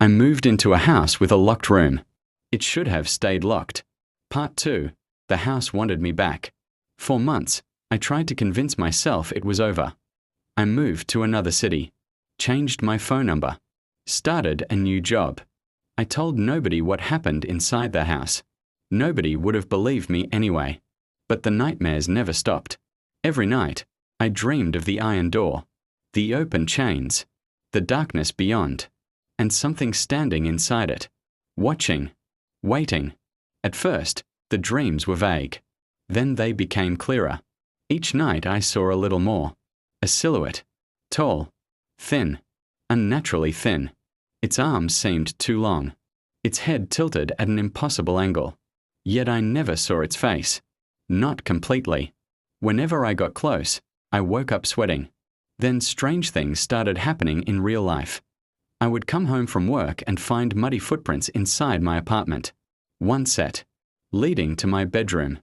I moved into a house with a locked room. It should have stayed locked. Part 2. The house wanted me back. For months, I tried to convince myself it was over. I moved to another city, changed my phone number, started a new job. I told nobody what happened inside the house. Nobody would have believed me anyway. But the nightmares never stopped. Every night, I dreamed of the iron door, the open chains, the darkness beyond, and something standing inside it, watching, waiting. At first, the dreams were vague. Then they became clearer. Each night I saw a little more. A silhouette, tall, thin, unnaturally thin. Its arms seemed too long. Its head tilted at an impossible angle. Yet I never saw its face. Not completely. Whenever I got close, I woke up sweating. Then strange things started happening in real life. I would come home from work and find muddy footprints inside my apartment. One set, leading to my bedroom.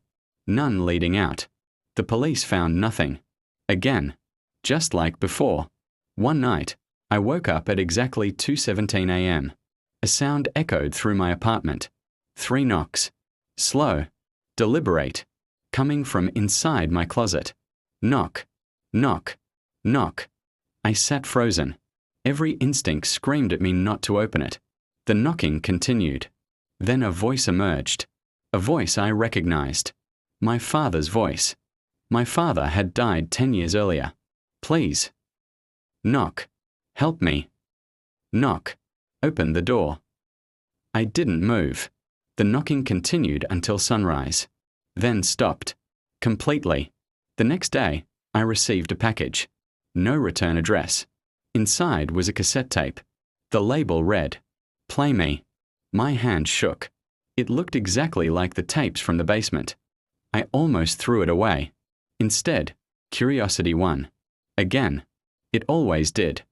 None leading out. The police found nothing. Again, just like before. One night, I woke up at exactly 2:17 a.m. A sound echoed through my apartment. 3 knocks. Slow, deliberate, coming from inside my closet. Knock, knock, knock. I sat frozen. Every instinct screamed at me not to open it. The knocking continued. Then a voice emerged. A voice I recognized. My father's voice. My father had died 10 years earlier. Please. Knock. Help me. Knock. Open the door. I didn't move. The knocking continued until sunrise. Then stopped. Completely. The next day, I received a package. No return address. Inside was a cassette tape. The label read, "Play me." My hand shook. It looked exactly like the tapes from the basement. I almost threw it away. Instead, curiosity won. Again. It always did.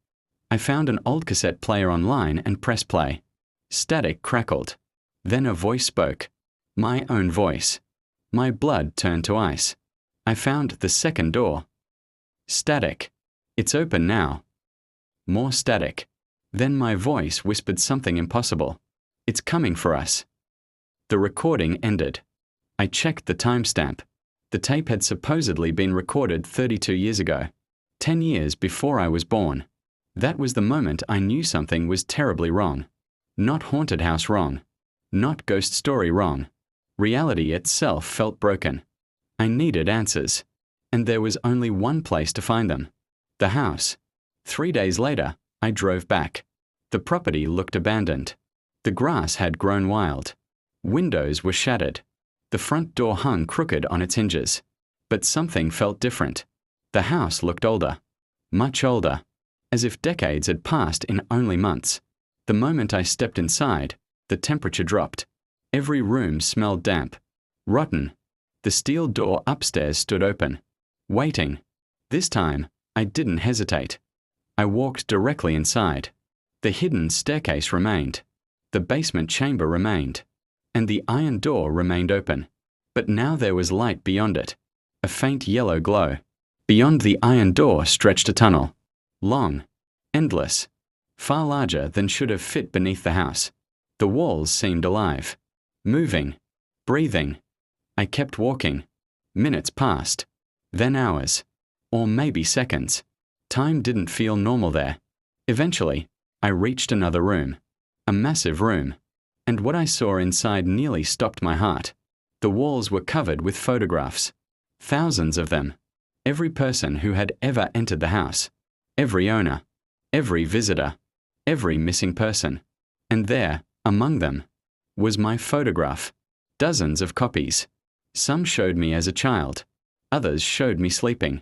I found an old cassette player online and pressed play. Static crackled. Then a voice spoke. My own voice. My blood turned to ice. I found the second door. Static. It's open now. More static. Then my voice whispered something impossible. It's coming for us. The recording ended. I checked the timestamp. The tape had supposedly been recorded 32 years ago, 10 years before I was born. That was the moment I knew something was terribly wrong. Not haunted house wrong. Not ghost story wrong. Reality itself felt broken. I needed answers. And there was only one place to find them. The house. 3 days later, I drove back. The property looked abandoned. The grass had grown wild. Windows were shattered. The front door hung crooked on its hinges. But something felt different. The house looked older. Much older. As if decades had passed in only months. The moment I stepped inside, the temperature dropped. Every room smelled damp. Rotten. The steel door upstairs stood open. Waiting. This time, I didn't hesitate. I walked directly inside. The hidden staircase remained. The basement chamber remained. And the iron door remained open. But now there was light beyond it. A faint yellow glow. Beyond the iron door stretched a tunnel. Long. Endless. Far larger than should have fit beneath the house. The walls seemed alive. Moving. Breathing. I kept walking. Minutes passed. Then hours. Or maybe seconds. Time didn't feel normal there. Eventually, I reached another room. A massive room. And what I saw inside nearly stopped my heart. The walls were covered with photographs. Thousands of them. Every person who had ever entered the house. Every owner. Every visitor. Every missing person. And there, among them, was my photograph. Dozens of copies. Some showed me as a child. Others showed me sleeping.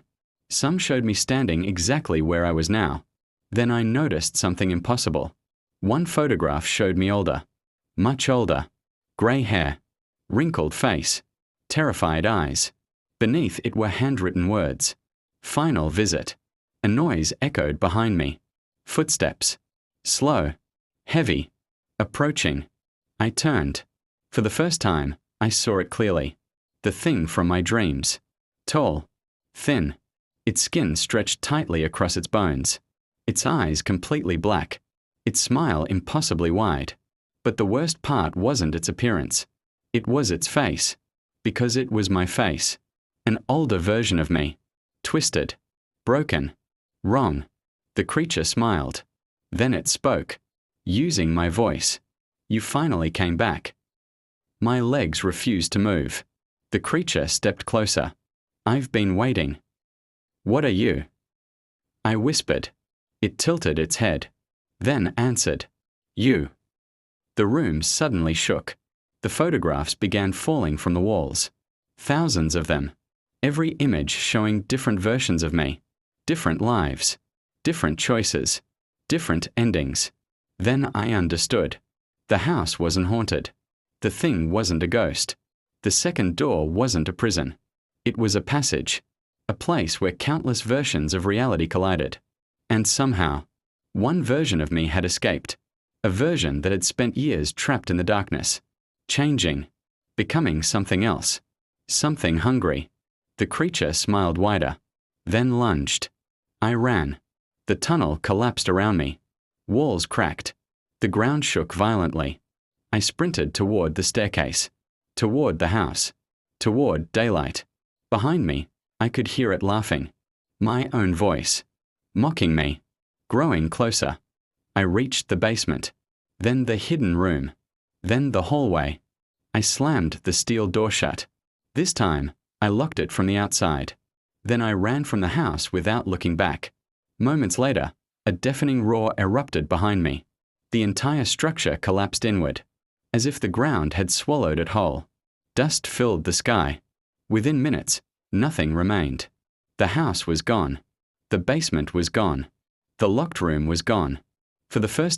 Some showed me standing exactly where I was now. Then I noticed something impossible. One photograph showed me older. Much older. Grey hair. Wrinkled face. Terrified eyes. Beneath it were handwritten words. Final visit. A noise echoed behind me. Footsteps. Slow. Heavy. Approaching. I turned. For the first time, I saw it clearly. The thing from my dreams. Tall. Thin. Its skin stretched tightly across its bones. Its eyes completely black. its smile impossibly wide. But the worst part wasn't its appearance. It was its face. Because it was my face. An older version of me. Twisted. Broken. Wrong. The creature smiled. Then it spoke. Using my voice. You finally came back. My legs refused to move. The creature stepped closer. I've been waiting. What are you? I whispered. It tilted its head. Then answered. You. The room suddenly shook. The photographs began falling from the walls. Thousands of them. Every image showing different versions of me. Different lives. Different choices. Different endings. Then I understood. The house wasn't haunted. The thing wasn't a ghost. The second door wasn't a prison. It was a passage. A place where countless versions of reality collided. And somehow, one version of me had escaped. A version that had spent years trapped in the darkness. Changing. Becoming something else. Something hungry. The creature smiled wider. Then lunged. I ran. The tunnel collapsed around me. Walls cracked. The ground shook violently. I sprinted toward the staircase. Toward the house. Toward daylight. Behind me, I could hear it laughing. My own voice. Mocking me. Growing closer. I reached the basement. Then the hidden room. Then the hallway. I slammed the steel door shut. This time, I locked it from the outside. Then I ran from the house without looking back. Moments later, a deafening roar erupted behind me. The entire structure collapsed inward, as if the ground had swallowed it whole. Dust filled the sky. Within minutes, nothing remained. The house was gone. The basement was gone. The locked room was gone. For the first time